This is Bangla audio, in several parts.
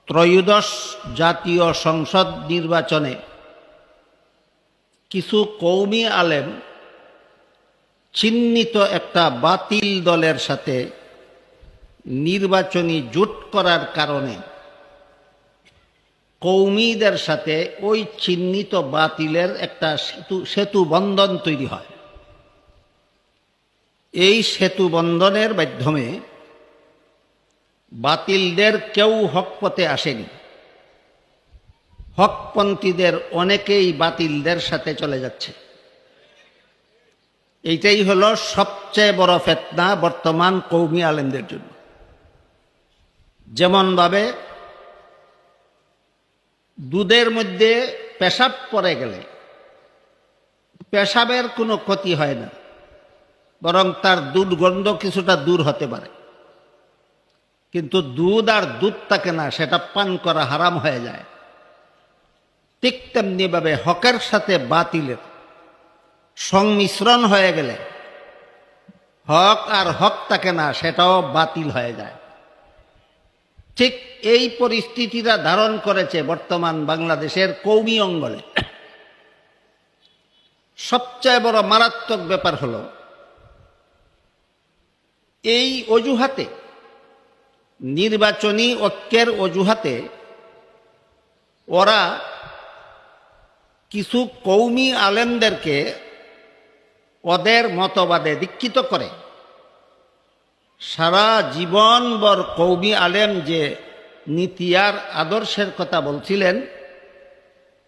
ত্রয়োদশ জাতীয় সংসদ নির্বাচনে কিছু কওমি আলেম চিহ্নিত একটা বাতিল দলের সাথে নির্বাচনী জোট করার কারণে কওমিদের সাথে ওই চিহ্নিত বাতিলের একটা সেতু বন্ধন তৈরি হয়। এই সেতু বন্ধনের মাধ্যমে বাতিলদের কেউ হক পথে আসেনি, হকপন্থীদের অনেকেই বাতিলদের সাথে চলে যাচ্ছে। এইটাই হলো সবচেয়ে বড় ফিতনা বর্তমান কওমি আলেমদের জন্য। যেমনভাবে দুধের মধ্যে পেশাব পড়ে গেলে পেশাবের কোনো ক্ষতি হয় না, বরং তার দুর্গন্ধ কিছুটা দূর হতে পারে, কিন্তু দুধ আর দুধ থাকে না, সেটা পান করা হারাম হয়ে যায়। ঠিক তেমনিভাবে হকের সাথে বাতিলের সংমিশ্রণ হয়ে গেলে হক আর হক থাকে না, সেটাও বাতিল হয়ে যায়। ঠিক এই পরিস্থিতিটা ধারণ করেছে বর্তমান বাংলাদেশের কওমি অঙ্গনে। সবচেয়ে বড় মারাত্মক ব্যাপার হলো এই অজুহাতে, নির্বাচনী ঐক্যের অজুহাতে ওরা কিছু কওমি আলেমদেরকে ওদের মতবাদে দীক্ষিত করে সারা জীবনভর কওমি আলেম যে নীতি আর আদর্শের কথা বলছিলেন,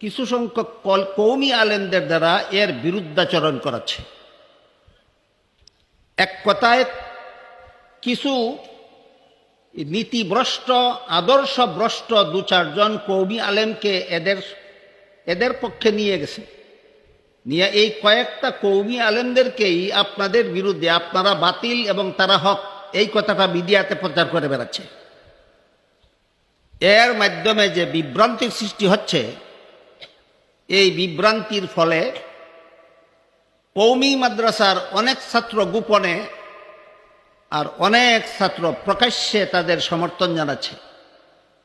কিছু সংখ্যক কওমি আলেমদের দ্বারা এর বিরুদ্ধাচরণ করাচ্ছে। এক কথায় কিছু নীতিভ্রষ্ট আদর্শভ্রষ্ট দু চারজন কওমি আলেমকে এদের পক্ষে নিয়ে গেছে, নিয়ে এই কয়েকটা কওমি আলেমদেরকেই আপনাদের বিরুদ্ধে, আপনারা বাতিল এবং তারা হক, এই কথাটা মিডিয়াতে প্রচার করে বেড়াচ্ছে। এর মাধ্যমে যে বিভ্রান্তির সৃষ্টি হচ্ছে, এই বিভ্রান্তির ফলে কওমি মাদ্রাসার অনেক ছাত্র গোপনে আর অনেক ছাত্র প্রকাশ্যে তাদের সমর্থন জানাচ্ছে।